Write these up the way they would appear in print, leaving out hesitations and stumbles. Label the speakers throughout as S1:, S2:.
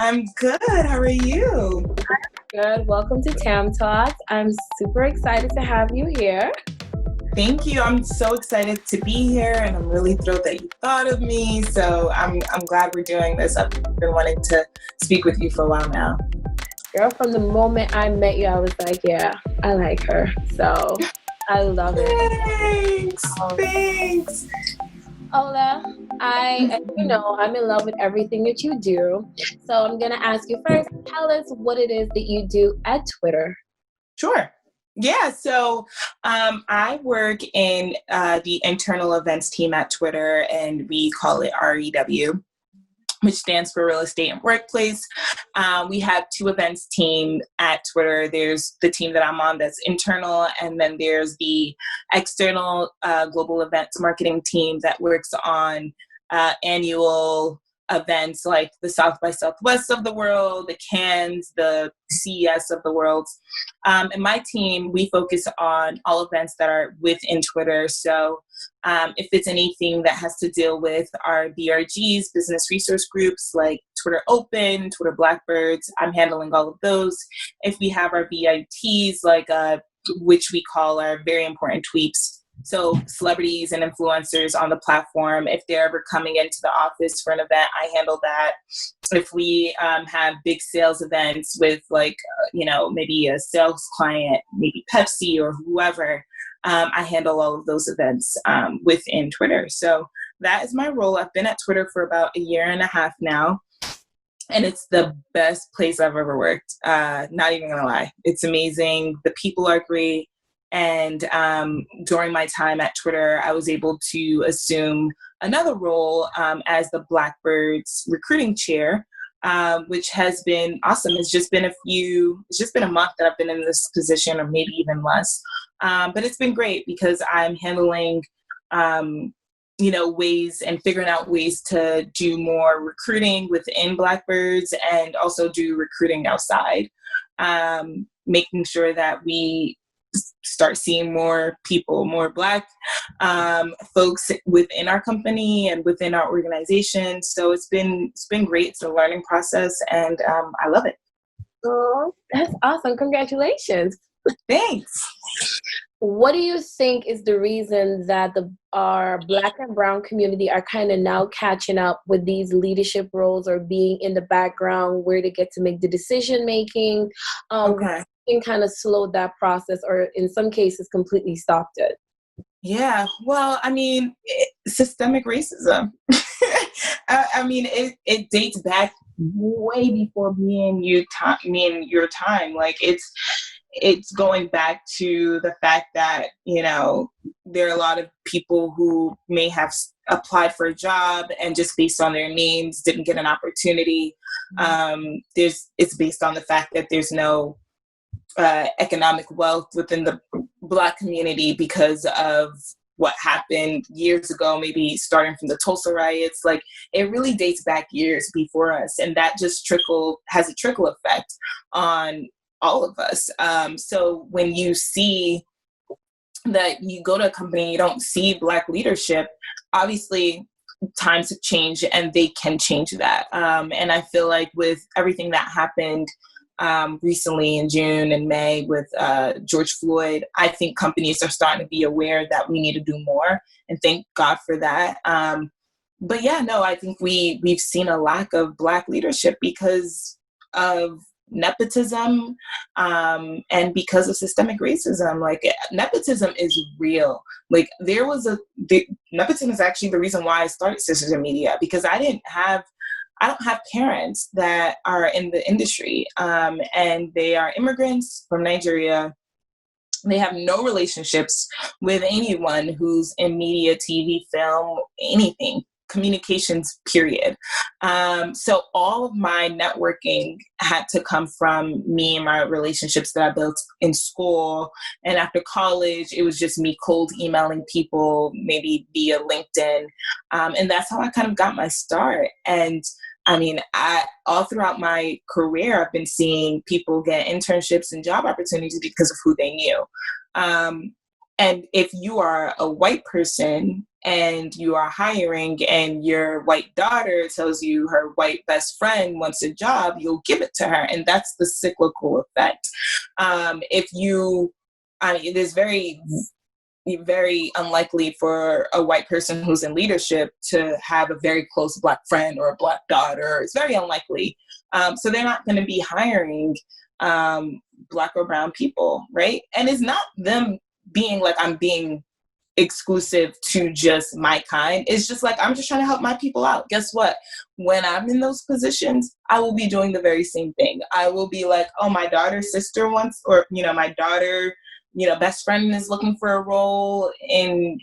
S1: I'm good. How are you?
S2: Good. Welcome to Tam Talks. I'm super excited to have you here.
S1: Thank you. I'm so excited to be here, and I'm really thrilled that you thought of me. So I'm glad we're doing this. I've been wanting to speak with you for a while now.
S2: Girl, from the moment I met you, I was like, yeah, I like her. So I love
S1: Thanks.
S2: it.
S1: Thanks.
S2: Ola, as you know, I'm in love with everything that you do. So I'm going to ask you first, tell us what it is that you do at Twitter.
S1: Sure. Yeah, so I work in the internal events team at Twitter, and we call it REW, which stands for Real Estate and Workplace. We have two events team at Twitter. There's the team that I'm on that's internal, and then there's the external global events marketing team that works on annual events like the South by Southwest of the world, the Cannes, the CES of the world. And my team, we focus on all events that are within Twitter. So if it's anything that has to deal with our BRGs, business resource groups like Twitter Open, Twitter Blackbirds, I'm handling all of those. If we have our VITs, like which we call our very important tweets, so celebrities and influencers on the platform, if they're ever coming into the office for an event, I handle that. If we have big sales events with maybe a sales client, maybe Pepsi or whoever, I handle all of those events within Twitter. So that is my role. I've been at Twitter for about a year and a half now. And it's the best place I've ever worked. Not even gonna lie. It's amazing. The people are great. And during my time at Twitter, I was able to assume another role as the Blackbirds recruiting chair, which has been awesome. It's just been a month that I've been in this position, or maybe even less. But it's been great because I'm handling, ways and figuring out ways to do more recruiting within Blackbirds and also do recruiting outside, making sure that we start seeing more people, more Black folks within our company and within our organization. So it's been great. It's a learning process, and I love it.
S2: Oh, that's awesome. Congratulations.
S1: Thanks.
S2: What do you think is the reason that our Black and Brown community are kind of now catching up with these leadership roles, or being in the background where they get to make the decision making?
S1: Okay.
S2: Can kind of slowed that process, or in some cases completely stopped it?
S1: Yeah, well, I mean, systemic racism. It dates back way before me and your time. Like it's going back to the fact that, there are a lot of people who may have applied for a job and just based on their names didn't get an opportunity. It's based on the fact that there's no economic wealth within the Black community because of what happened years ago, maybe starting from the Tulsa riots. Like, it really dates back years before us, and that just has a trickle effect on all of us. So when you see that you go to a company, you don't see Black leadership, obviously times have changed and they can change that. And I feel like with everything that happened recently in June and May with George Floyd, I think companies are starting to be aware that we need to do more, and thank God for that. But yeah, no, I think we've seen a lack of Black leadership because of nepotism and because of systemic racism. Like, nepotism is real. Like, nepotism is actually the reason why I started Sisters in Media, because I don't have parents that are in the industry, and they are immigrants from Nigeria. They have no relationships with anyone who's in media, TV, film, anything, communications, period. So all of my networking had to come from me and my relationships that I built in school. And after college, it was just me cold emailing people, maybe via LinkedIn. And that's how I kind of got my start. And I mean, all throughout my career, I've been seeing people get internships and job opportunities because of who they knew. And if you are a white person and you are hiring and your white daughter tells you her white best friend wants a job, you'll give it to her. And that's the cyclical effect. It is very unlikely for a white person who's in leadership to have a very close Black friend or a Black daughter. It's very unlikely. So they're not going to be hiring Black or brown people, right? And it's not them being like, I'm being exclusive to just my kind. It's just like, I'm just trying to help my people out. Guess what? When I'm in those positions, I will be doing the very same thing. I will be like, oh, my daughter's sister wants, or, my daughter, best friend is looking for a role in,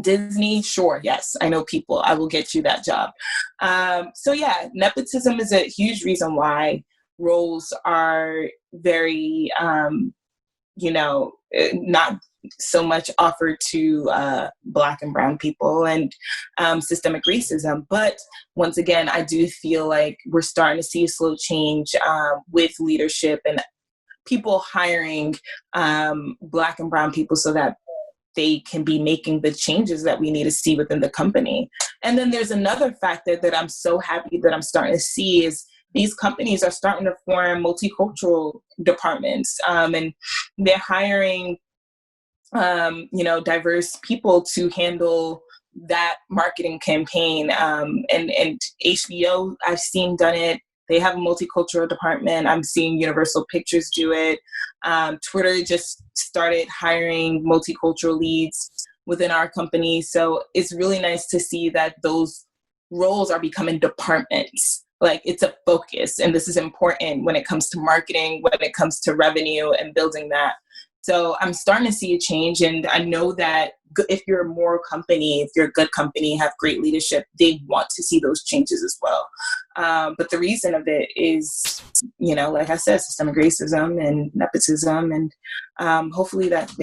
S1: Disney. Sure. Yes. I know people. I will get you that job. So yeah, nepotism is a huge reason why roles are very, not so much offered to Black and brown people, and systemic racism. But once again, I do feel like we're starting to see a slow change with leadership and people hiring Black and brown people so that they can be making the changes that we need to see within the company. And then there's another factor that I'm so happy that I'm starting to see is these companies are starting to form multicultural departments, and they're hiring, diverse people to handle that marketing campaign. And HBO, I've seen done it. They have a multicultural department. I'm seeing Universal Pictures do it. Twitter just started hiring multicultural leads within our company. So it's really nice to see that those roles are becoming departments. Like, it's a focus, and this is important when it comes to marketing, when it comes to revenue and building that. So I'm starting to see a change, and I know that if you're a moral company, if you're a good company, have great leadership, they want to see those changes as well. But the reason of it is, like I said, systemic racism and nepotism, and hopefully that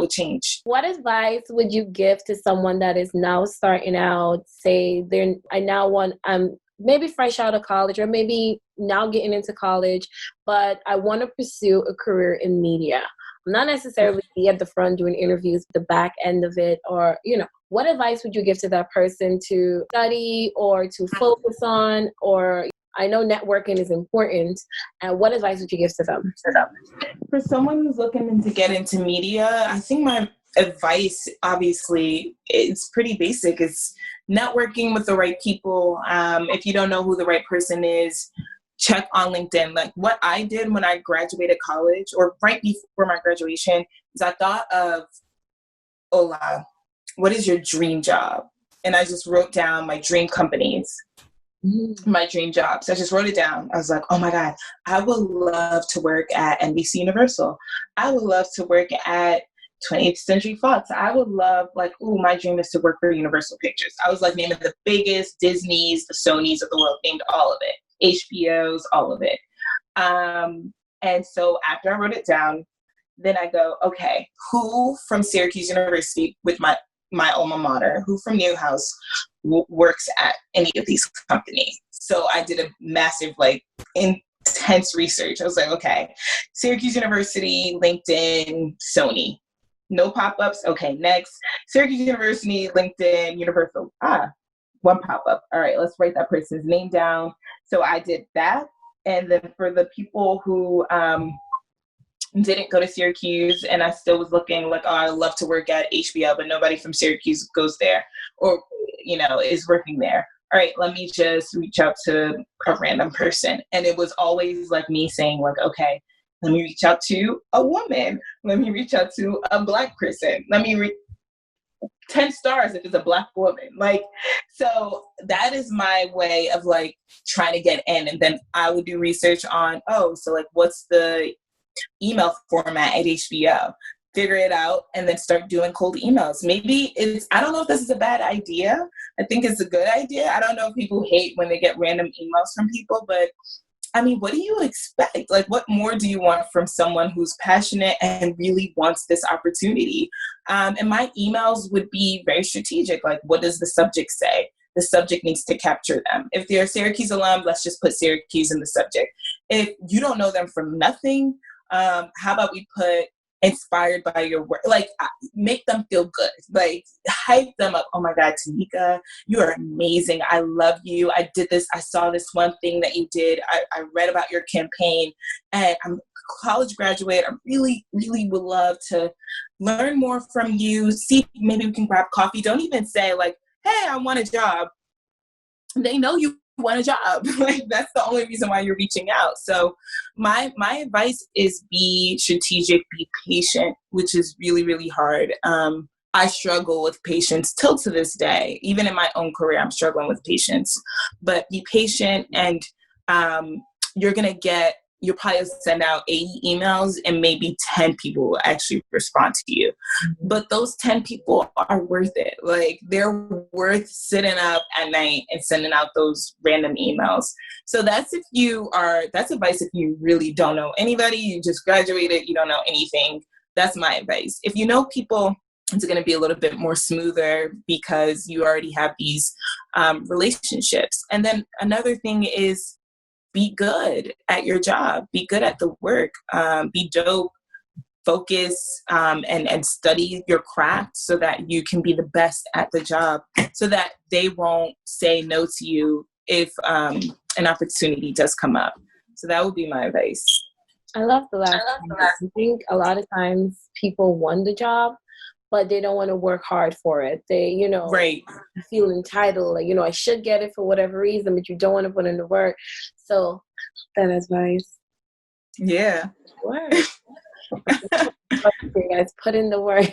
S1: would change.
S2: What advice would you give to someone that is now starting out, say I'm maybe fresh out of college, or maybe now getting into college, but I want to pursue a career in media? Not necessarily be at the front doing interviews, the back end of it, or, what advice would you give to that person to study or to focus on? Or I know networking is important. And what advice would you give to them?
S1: For someone who's looking to get into media, I think my advice, obviously, it's pretty basic. It's networking with the right people. If you don't know who the right person is, check on LinkedIn. Like what I did when I graduated college, or right before my graduation, is I thought of, Ola, what is your dream job? And I just wrote down my dream companies, my dream jobs. I just wrote it down. I was like, oh my God, I would love to work at NBC Universal. I would love to work at 20th Century Fox. I would love, my dream is to work for Universal Pictures. I was naming the biggest Disneys, the Sonys of the world, named all of it. HBOs, all of it. And so after I wrote it down, then I go, okay, who from Syracuse University, with my alma mater, who from Newhouse works at any of these companies? So I did a massive, intense research. I was like, okay, Syracuse University, LinkedIn, Sony. No pop-ups. Okay, next. Syracuse University, LinkedIn, Universal. One pop-up. All right, let's write that person's name down. So I did that. And then for the people who didn't go to Syracuse, and I still was looking I love to work at HBO, but nobody from Syracuse goes there or, is working there. All right, let me just reach out to a random person. And it was always me saying okay, let me reach out to a woman. Let me reach out to a Black person. Let me 10 stars if it's a Black woman. So that is my way of trying to get in. And then I would do research on, what's the email format at HBO? Figure it out and then start doing cold emails. Maybe I don't know if this is a bad idea. I think it's a good idea. I don't know if people hate when they get random emails from people, but what do you expect? What more do you want from someone who's passionate and really wants this opportunity? And my emails would be very strategic. What does the subject say? The subject needs to capture them. If they're a Syracuse alum, let's just put Syracuse in the subject. If you don't know them from nothing, how about we put inspired by your work. Like, make them feel good. Like, hype them up. Oh my God, Tanika, you are amazing. I love you. I did this. I saw this one thing that you did. I read about your campaign, and I'm a college graduate. I really, really would love to learn more from you. See, maybe we can grab coffee. Don't even say like, hey, I want a job. They know you want a job. Like, that's the only reason why you're reaching out. So my advice is be strategic, be patient, which is really, really hard. I struggle with patience till to this day. Even in my own career, I'm struggling with patience. But be patient, and you'll probably send out 80 emails and maybe 10 people will actually respond to you. Mm-hmm. But those 10 people are worth it. Like, they're worth sitting up at night and sending out those random emails. So that's advice if you really don't know anybody, you just graduated, you don't know anything. That's my advice. If you know people, it's going to be a little bit more smoother because you already have these relationships. And then another thing is, be good at your job, be good at the work, be dope, focus, and study your craft so that you can be the best at the job, so that they won't say no to you if an opportunity does come up. So that would be my advice.
S2: I love the last one. I think a lot of times people want the job, but they don't want to work hard for it. They,
S1: right.
S2: feel entitled, like, I should get it for whatever reason, but you don't want to put in the work. So that advice.
S1: Yeah.
S2: Work. Guys, put in the work.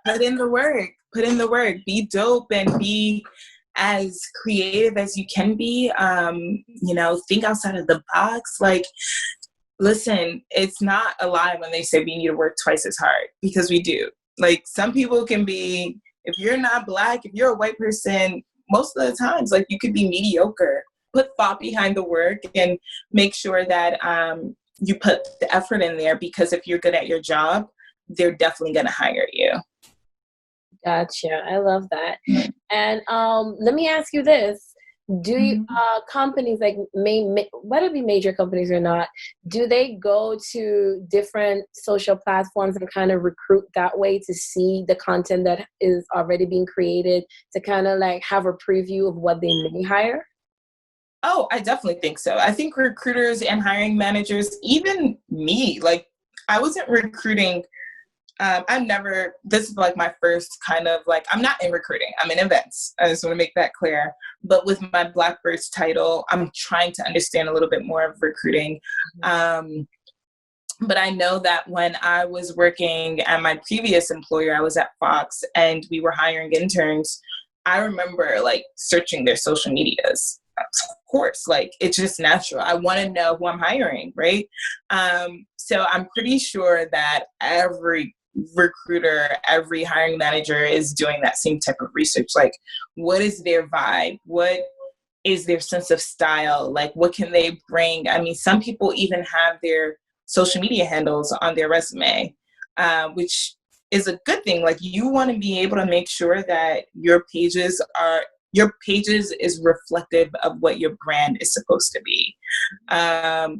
S1: Put in the work. Put in the work. Be dope and be as creative as you can be. Think outside of the box. Like, listen, it's not a lie when they say we need to work twice as hard, because we do. Like, some people can be, if you're not Black, if you're a white person, most of the times, like, you could be mediocre. Put thought behind the work and make sure that you put the effort in there, because if you're good at your job, they're definitely going to hire you.
S2: Gotcha. I love that. And let me ask you this. Do you, companies, like whether it be major companies or not, do they go to different social platforms and kind of recruit that way to see the content that is already being created, to kind of like have a preview of what they may hire?
S1: Oh, I definitely think so. I think recruiters and hiring managers, even me, like, I wasn't recruiting. This is like my first kind of like, I'm not in recruiting, I'm in events. I just want to make that clear. But with my Blackbirds title, I'm trying to understand a little bit more of recruiting. But I know that when I was working at my previous employer, I was at Fox, and we were hiring interns. I remember like searching their social medias. Of course, like, it's just natural. I want to know who I'm hiring, right? So I'm pretty sure that every recruiter, every hiring manager is doing that same type of research. Like, what is their vibe? What is their sense of style? Like, what can they bring? I mean, some people even have their social media handles on their resume, which is a good thing. Like, you want to be able to make sure that your pages is reflective of what your brand is supposed to be.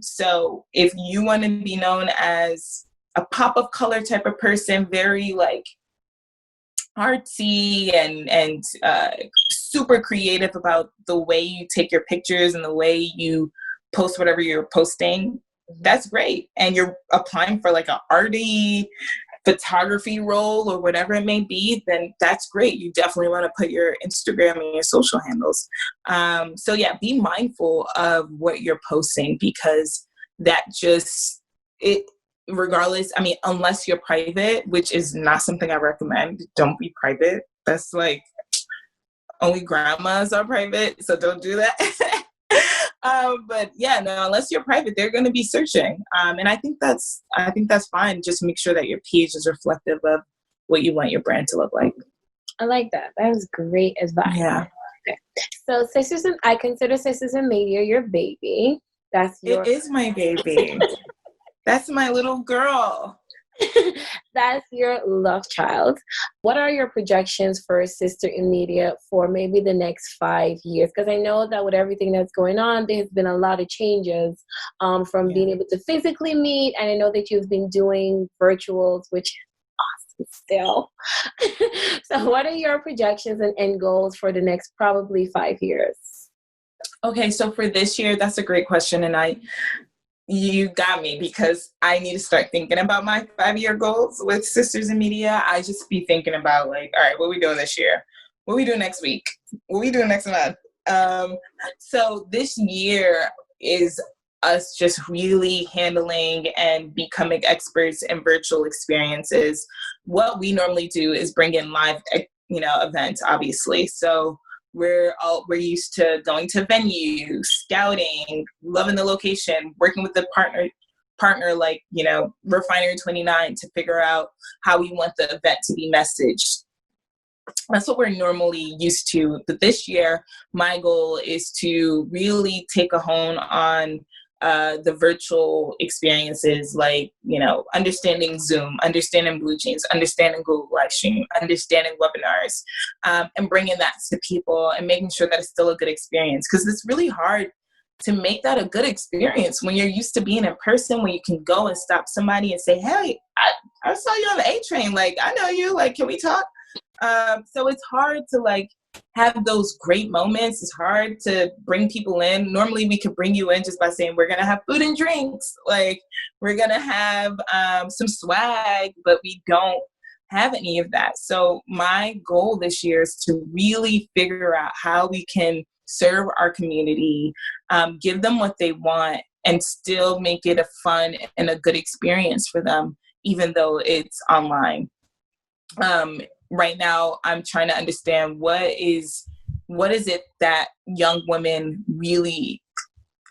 S1: So if you want to be known as a pop of color type of person, very like artsy and super creative about the way you take your pictures and the way you post whatever you're posting, that's great. And you're applying for like an arty photography role or whatever it may be, then that's great. You definitely want to put your Instagram and your social handles. So yeah, be mindful of what you're posting, because that regardless, I mean, unless you're private, which is not something I recommend, don't be private. That's like, only grandmas are private, so don't do that. But yeah, no, unless you're private, they're going to be searching. And I think that's fine. Just make sure that your page is reflective of what you want your brand to look like.
S2: I like that. That was great advice.
S1: Yeah.
S2: Okay. So I consider Sisters in Media your baby.
S1: It is my baby. That's my little girl.
S2: That's your love child. What are your projections for Sister in Media for maybe the next 5 years? Because I know that with everything that's going on, there has been a lot of changes from being able to physically meet. And I know that you've been doing virtuals, which is awesome still. So what are your projections and end goals for the next probably 5 years?
S1: Okay, so for this year, that's a great question. And you got me, because I need to start thinking about my 5-year goals with Sisters in Media. I just be thinking about like, all right, what are we doing this year? What are we doing next week? What are we doing next month? So this year is us just really handling and becoming experts in virtual experiences. What we normally do is bring in live, events, obviously. So we're used to going to venues, scouting, loving the location, working with the partner like, Refinery 29 to figure out how we want the event to be messaged. That's what we're normally used to. But this year, my goal is to really take a hone on the virtual experiences, like, understanding Zoom, understanding Blue Jeans, understanding Google Livestream, understanding webinars, and bringing that to people and making sure that it's still a good experience. Because it's really hard to make that a good experience when you're used to being in person, when you can go and stop somebody and say, hey, I saw you on the A train. Like, I know you. Like, can we talk? So it's hard to have those great moments. It's hard to bring people in. Normally we could bring you in just by saying we're going to have food and drinks. Like, we're going to have some swag, but we don't have any of that. So my goal this year is to really figure out how we can serve our community, give them what they want, and still make it a fun and a good experience for them, even though it's online. Right now, I'm trying to understand what is it that young women really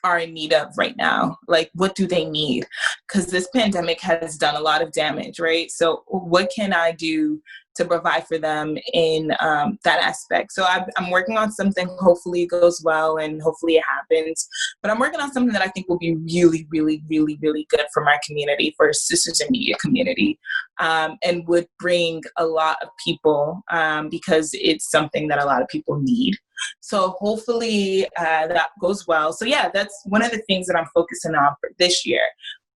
S1: are in need of right now? Like, what do they need? Because this pandemic has done a lot of damage, right? So what can I do to provide for them in that aspect? So I'm working on something. Hopefully it goes well and hopefully it happens. But I'm working on something that I think will be really, really, really, really good for my community, for Sisters in Media community, and would bring a lot of people because it's something that a lot of people need. So hopefully that goes well. So yeah, that's one of the things that I'm focusing on for this year.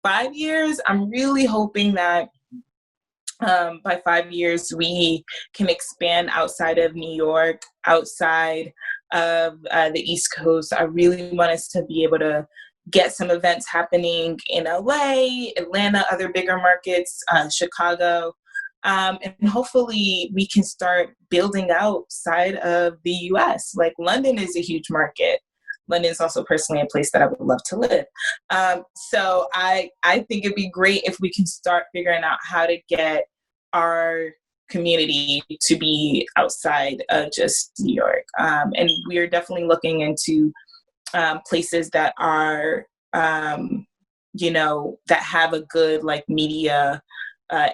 S1: 5 years, I'm really hoping that by 5 years, we can expand outside of New York, outside of the East Coast. I really want us to be able to get some events happening in LA, Atlanta, other bigger markets, Chicago. And hopefully we can start building outside of the US. Like, London is a huge market. London is also personally a place that I would love to live. So I think it'd be great if we can start figuring out how to get our community to be outside of just New York. And we're definitely looking into places that are, that have a good media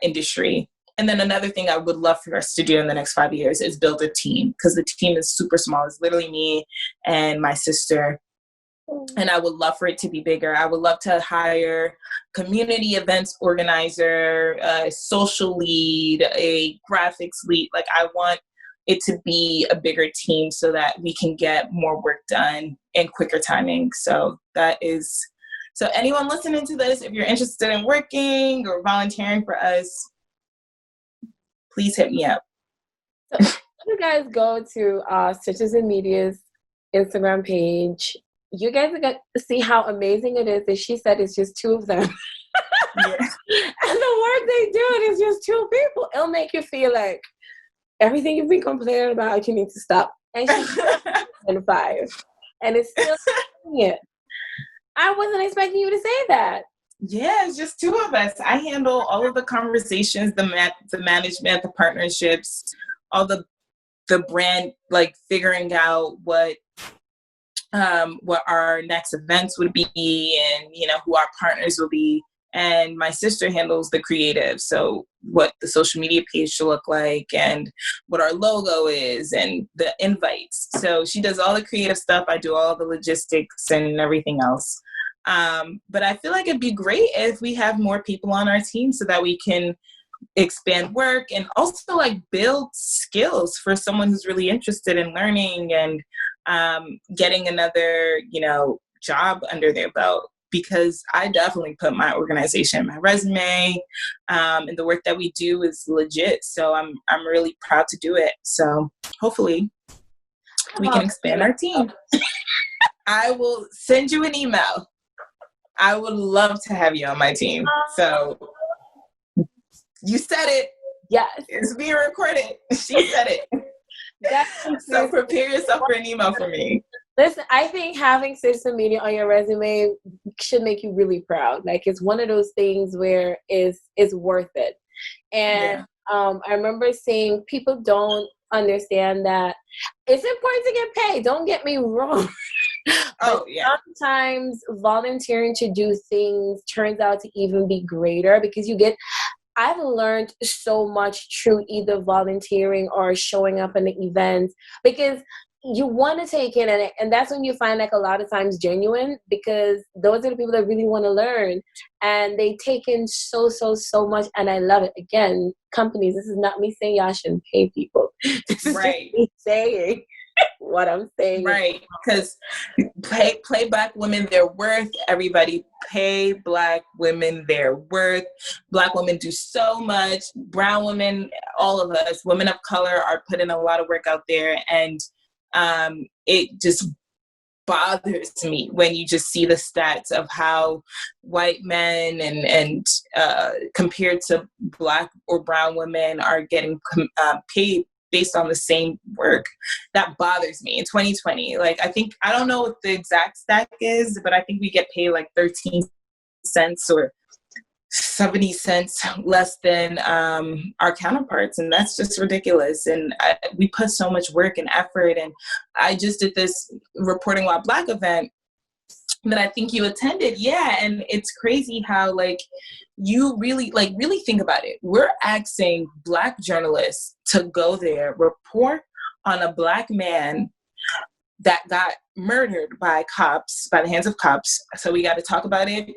S1: industry. And then another thing I would love for us to do in the next 5 years is build a team, because the team is super small. It's literally me and my sister. And I would love for it to be bigger. I would love to hire community events organizer, a social lead, a graphics lead. Like, I want it to be a bigger team so that we can get more work done in quicker timing. So anyone listening to this, if you're interested in working or volunteering for us, please hit me up.
S2: So you guys go to Sisters in Media's Instagram page. You guys are going to see how amazing it is that she said it's just two of them. Yeah. And the work they do, it is just two people. It'll make you feel like everything you've been complaining about, you need to stop. And she's 5. And it's still it. I wasn't expecting you to say that.
S1: Yeah, it's just two of us. I handle all of the conversations, the management, the partnerships, all the brand, figuring out what our next events would be, and who our partners will be. And my sister handles the creative, so what the social media page should look like and what our logo is and the invites. So she does all the creative stuff. I do all the logistics and everything else. But I feel like it'd be great if we have more people on our team so that we can expand work and also like build skills for someone who's really interested in learning and getting another, job under their belt. Because I definitely put my organization in my resume, and the work that we do is legit. So I'm really proud to do it. So hopefully we can expand our team. I will send you an email. I would love to have you on my team. So you said it.
S2: Yes.
S1: It's being recorded. She said it. So prepare yourself for an email from me.
S2: Listen, I think having social media on your resume should make you really proud. Like, it's one of those things where it's worth it. And I remember saying people don't understand that it's important to get paid. Don't get me wrong. Sometimes volunteering to do things turns out to even be greater because I've learned so much through either volunteering or showing up in the events, because you want to take in, and that's when you find like a lot of times genuine, because those are the people that really want to learn, and they take in so much, and I love it. Again, companies, this is not me saying y'all shouldn't pay people. This is just me saying what I'm saying.
S1: Right, because pay Black women their worth. Everybody pay Black women their worth. Black women do so much. Brown women, all of us, women of color are putting a lot of work out there, and it just bothers me when you just see the stats of how white men and compared to Black or brown women are getting paid based on the same work. That bothers me in 2020. Like, I don't know what the exact stat is, but I think we get paid like 13 cents or 70 cents less than our counterparts. And that's just ridiculous. And we put so much work and effort. And I just did this Reporting While Black event that I think you attended. Yeah. And it's crazy how you really think about it. We're asking Black journalists to go there, report on a Black man that got murdered by the hands of cops. So we got to talk about it,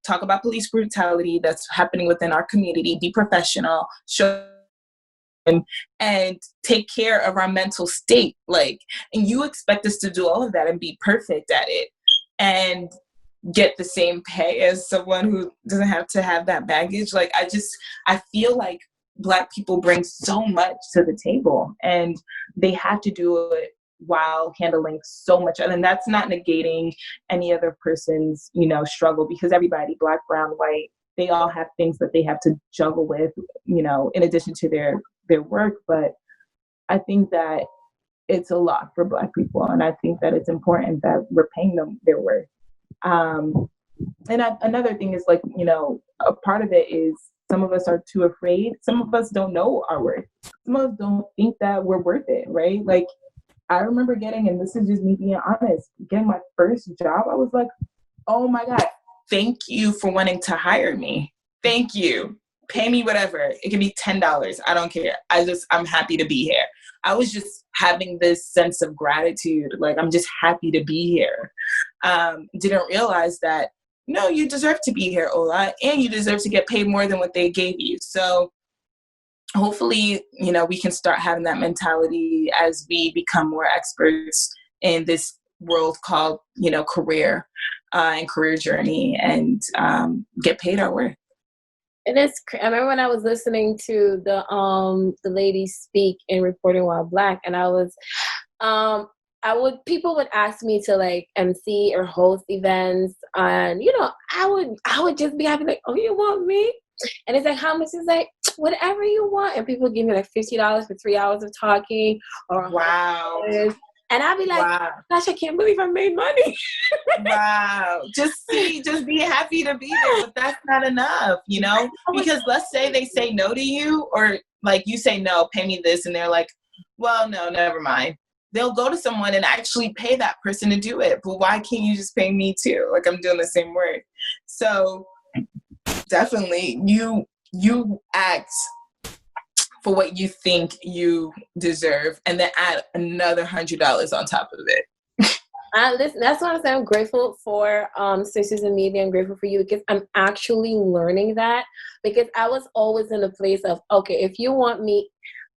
S1: talk about police brutality that's happening within our community, be professional, show and take care of our mental state. And you expect us to do all of that and be perfect at it and get the same pay as someone who doesn't have to have that baggage. I feel like Black people bring so much to the table, and they have to do it while handling so much. And that's not negating any other person's, struggle, because everybody, Black, brown, white, they all have things that they have to juggle with, in addition to their work. But I think that it's a lot for Black people. And I think that it's important that we're paying them their worth. Another thing is a part of it is some of us are too afraid. Some of us don't know our worth. Some of us don't think that we're worth it, right? I remember and this is just me being honest, getting my first job. I was like, oh my God, thank you for wanting to hire me. Thank you. Pay me whatever. It can be $10. I don't care. I'm happy to be here. I was just having this sense of gratitude. I'm just happy to be here. Didn't realize that, no, you deserve to be here, Ola, and you deserve to get paid more than what they gave you. So hopefully, we can start having that mentality as we become more experts in this world called, career and career journey, and get paid our worth.
S2: And I remember when I was listening to the lady speak in Reporting While Black, and people would ask me to MC or host events, and I would just be happy, oh, you want me? And it's how much? It's whatever you want. And people give me $50 for 3 hours of talking, or
S1: wow.
S2: And I'd be wow. Gosh, I can't believe I made money.
S1: Wow. Just be happy to be there, but that's not enough, because let's say they say no to you, or you say, no, pay me this. And they're like, well, no, never mind. They'll go to someone and actually pay that person to do it. But why can't you just pay me too? I'm doing the same work. So definitely you act for what you think you deserve, and then add another $100 on top of it.
S2: Listen, that's what I'm saying. I'm grateful for Sisters in Media. I'm grateful for you because I'm actually learning that, because I was always in a place of, okay, if you want me,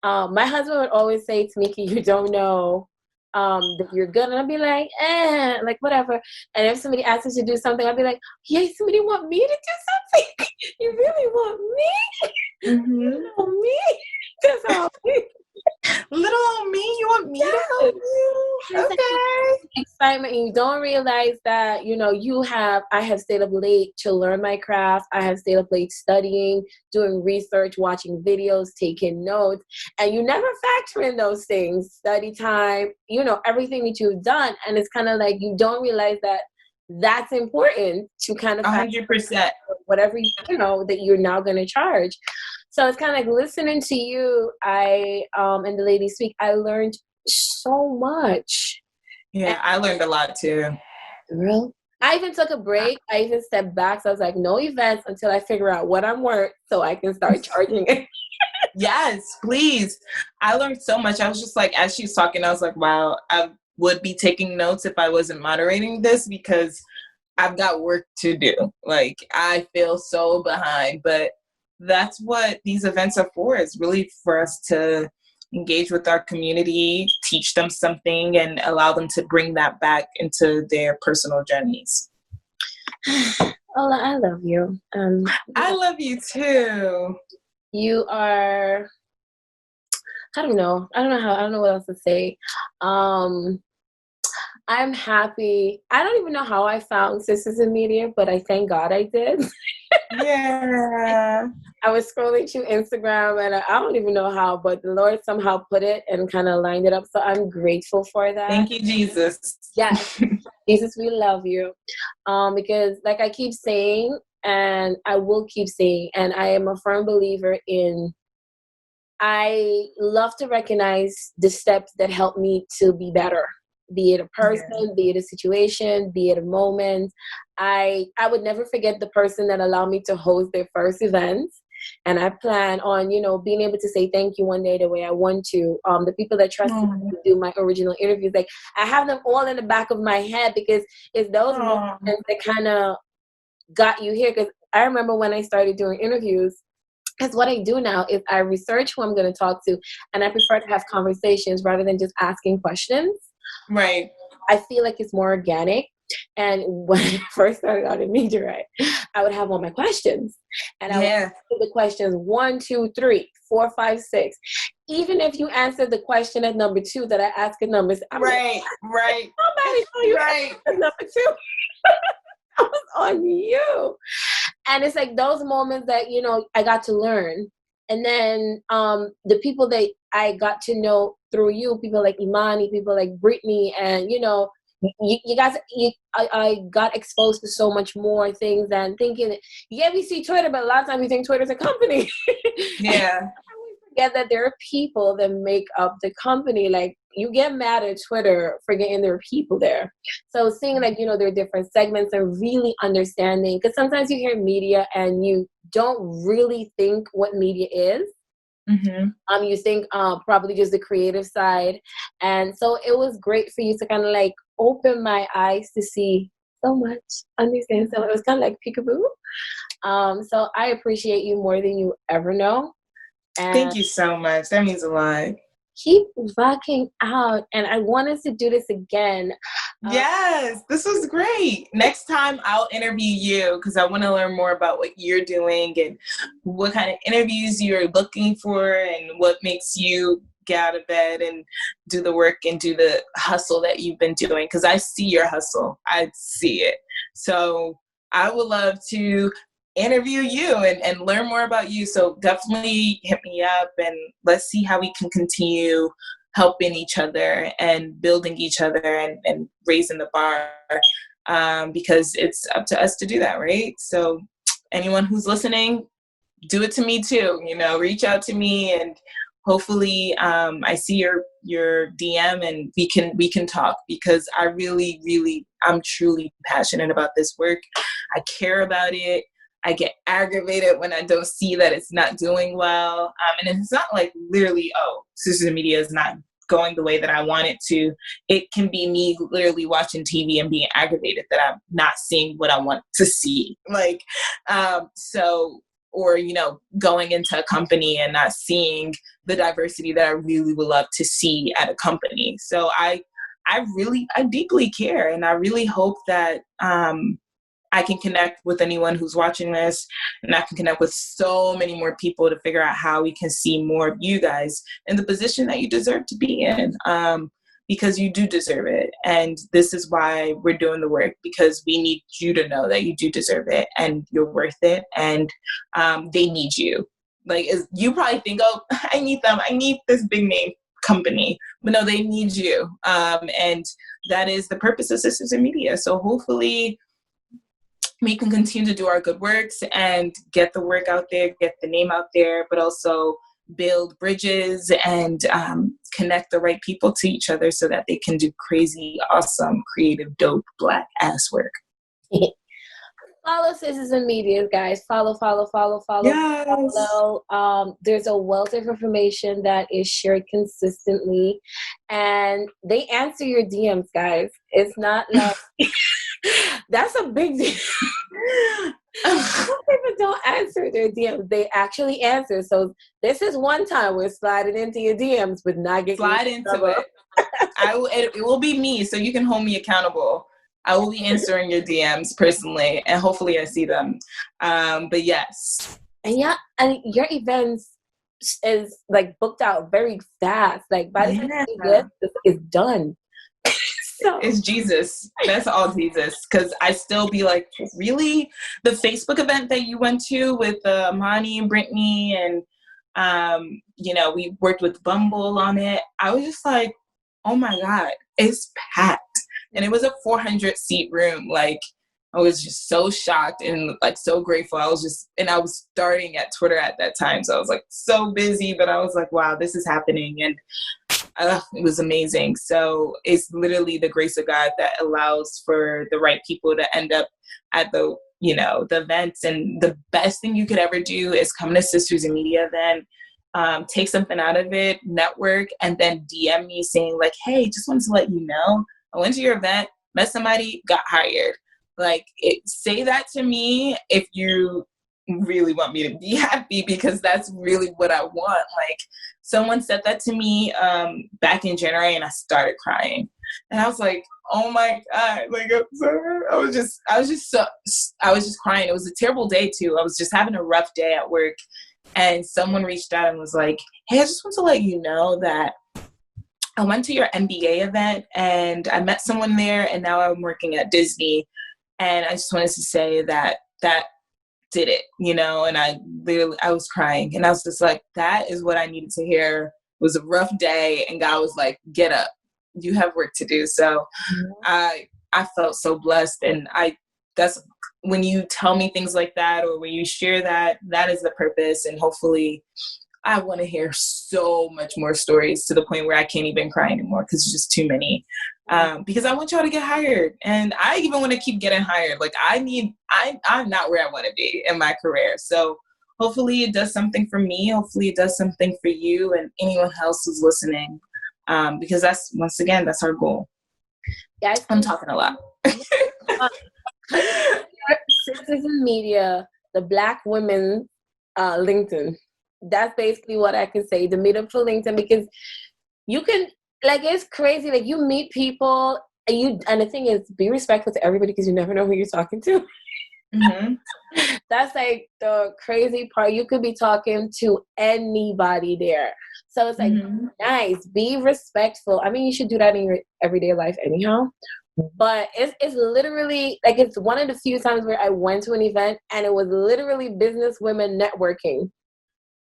S2: my husband would always say to me, you don't know that you're good. And I'd be like, like whatever. And if somebody asks us to do something, I'd be like, yeah, somebody want me to do something? You really want me?
S1: Mm-hmm.
S2: You know me? That's all.
S1: Little old me, you want me to help you? Okay.
S2: Excitement, and you don't realize that, you know, I have stayed up late to learn my craft. I have stayed up late studying, doing research, watching videos, taking notes, and you never factor in those things, study time, you know, everything that you've done. And it's kind of like you don't realize that that's important to kind of
S1: 100%.
S2: whatever, you know, that you're now going to charge. So it's kind of like listening to you, and the ladies speak, I learned so much.
S1: Yeah, I learned a lot too.
S2: Really? I even took a break. I even stepped back. So I was like, no events until I figure out what I'm worth so I can start charging it.
S1: Yes, please. I learned so much. I was just like, as she was talking, I was like, wow, I would be taking notes if I wasn't moderating this, because I've got work to do. Like, I feel so behind, but that's what these events are for. It's really for us to engage with our community, teach them something, and allow them to bring that back into their personal journeys.
S2: Ola, I love you.
S1: I love you too.
S2: You are, I don't know what else to say. I'm happy. I don't even know how I found Sisters in Media, but I thank God I did.
S1: Yeah.
S2: I was scrolling through Instagram and I don't even know how, but the Lord somehow put it and kind of lined it up. So I'm grateful for that.
S1: Thank you, Jesus.
S2: Yes. Jesus, we love you. Because like I keep saying, and I will keep saying, and I am a firm believer in, I love to recognize the steps that help me to be better. Be it a person, be it a situation, be it a moment. I would never forget the person that allowed me to host their first events. And I plan on, you know, being able to say thank you one day the way I want to. The people that trusted me to do my original interviews, like I have them all in the back of my head, because it's those moments that kind of got you here. Because I remember when I started doing interviews, because what I do now is I research who I'm going to talk to, and I prefer to have conversations rather than just asking questions.
S1: Right.
S2: I feel like it's more organic. And when I first started out in media, right, I would have all my questions. And I would answer the questions 1, 2, 3, 4, 5, 6. Even if you answered the question at number 2 that I asked at number 6.
S1: Right.
S2: Nobody know you at number 2. I was on you. And it's like those moments that, you know, I got to learn. And then the people that I got to know through you, people like Imani, people like Brittany, and, you know, I got exposed to so much more things than thinking, yeah, we see Twitter, but a lot of times we think Twitter's a company.
S1: Yeah.
S2: Forget that there are people that make up the company. Like, you get mad at Twitter forgetting there are people there. So seeing, like, you know, there are different segments and really understanding, because sometimes you hear media and you don't really think what media is. Mm-hmm. You think probably just the creative side. And so it was great for you to kind of like open my eyes to see so much, understand. So it was kind of like peekaboo. So I appreciate you more than you ever know. And
S1: thank you so much. That means a lot.
S2: Keep rocking out. And I want us to do this again.
S1: Yes, this was great. Next time I'll interview you, because I want to learn more about what you're doing and what kind of interviews you're looking for and what makes you get out of bed and do the work and do the hustle that you've been doing, because I see your hustle. I see it. So I would love to interview you and learn more about you. So definitely hit me up and let's see how we can continue helping each other and building each other and raising the bar, because it's up to us to do that, right? So anyone who's listening, do it to me too. You know, reach out to me, and hopefully I see your DM and we can talk, because I really, I'm truly passionate about this work. I care about it. I get aggravated when I don't see that it's not doing well. And it's not like literally, Sisters in Media is not going the way that I want it to, it can be me literally watching TV and being aggravated that I'm not seeing what I want to see. Like, or, going into a company and not seeing the diversity that I really would love to see at a company. So I deeply care. And I really hope that, I can connect with anyone who's watching this, and I can connect with so many more people to figure out how we can see more of you guys in the position that you deserve to be in, because you do deserve it. And this is why we're doing the work, because we need you to know that you do deserve it and you're worth it, and they need you. Like, you probably think, oh, I need them. I need this big name company. But no, they need you. And that is the purpose of Sisters in Media. So hopefully we can continue to do our good works and get the work out there, get the name out there, but also build bridges and connect the right people to each other so that they can do crazy, awesome, creative, dope, Black ass work.
S2: Follow Sisters in Media, guys. Follow.
S1: Yes.
S2: Follow. There's a wealth of information that is shared consistently, and they answer your DMs, guys. It's not like that's a big deal. Some people don't answer their DMs. They actually answer. So this is one time we're sliding into your DMs with not getting
S1: slide into it. It will be me, so you can hold me accountable. I will be answering your DMs personally, and hopefully I see them. But yes.
S2: And your events is like booked out very fast. Like by the time it's done. So.
S1: It's Jesus. That's all Jesus. Because I still be like, really? The Facebook event that you went to with Amani and Brittany and, we worked with Bumble on it. I was just like, oh my God, it's packed. And it was a 400-seat room. Like, I was just so shocked and like so grateful. I was starting at Twitter at that time. So I was like so busy, but I was like, wow, this is happening. And it was amazing. So it's literally the grace of God that allows for the right people to end up at the events. And the best thing you could ever do is come to Sisters in Media event, take something out of it, network, and then DM me saying like, hey, just wanted to let you know, I went to your event, met somebody, got hired. Like, say that to me if you really want me to be happy, because that's really what I want. Like, someone said that to me back in January, and I started crying, and I was like, oh my God, like I was just crying. It was a terrible day too. I was just having a rough day at work, and someone reached out and was like, hey, I just want to let you know that I went to your MBA event and I met someone there, and now I'm working at Disney, and I just wanted to say that did it, and I was crying, and I was just like, that is what I needed to hear. It was a rough day, and God was like, get up, you have work to do. So I felt so blessed, and that's when you tell me things like that, or when you share that is the purpose. And hopefully I want to hear so much more stories to the point where I can't even cry anymore, because it's just too many. Because I want y'all to get hired, and I even want to keep getting hired. Like, I'm not where I want to be in my career. So hopefully it does something for me. Hopefully it does something for you and anyone else who's listening. Because that's our goal.
S2: Guys,
S1: I'm talking a lot.
S2: Sisters in Media, the Black women LinkedIn. That's basically what I can say. The meetup for LinkedIn, because you can, like, it's crazy. Like, you meet people, and the thing is, be respectful to everybody, because you never know who you're talking to. Mm-hmm. That's like the crazy part. You could be talking to anybody there. So it's like, nice, be respectful. I mean, you should do that in your everyday life anyhow. But it's literally, like, it's one of the few times where I went to an event and it was literally business women networking.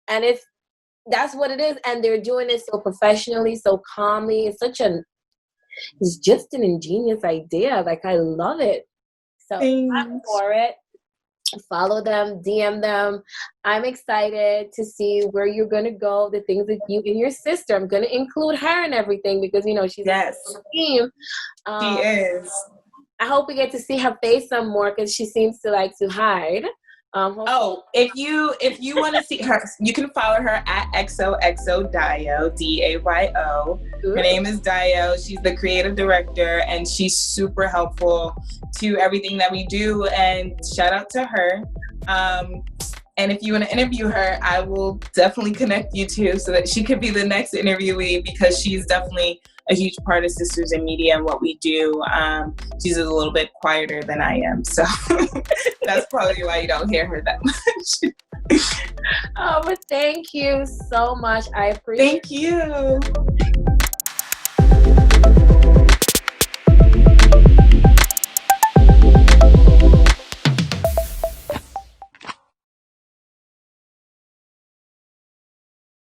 S2: And that's what it is. And they're doing it so professionally, so calmly. It's just an ingenious idea. Like, I love it. So I'm for it. Follow them, DM them. I'm excited to see where you're going to go, the things that you and your sister, I'm going to include her in everything, because, she's
S1: yes.
S2: on the team.
S1: She is.
S2: I hope we get to see her face some more, because she seems to like to hide.
S1: Oh, if you want to see her, you can follow her at XOXO Dio, DAYO. Her name is Dio. She's the creative director, and she's super helpful to everything that we do. And shout out to her. And if you want to interview her, I will definitely connect you too, so that she could be the next interviewee, because she's definitely a huge part of Sisters in Media and what we do. She's a little bit quieter than I am, so that's probably why you don't hear her that much.
S2: Oh, but thank you so much. I appreciate
S1: it. Thank you.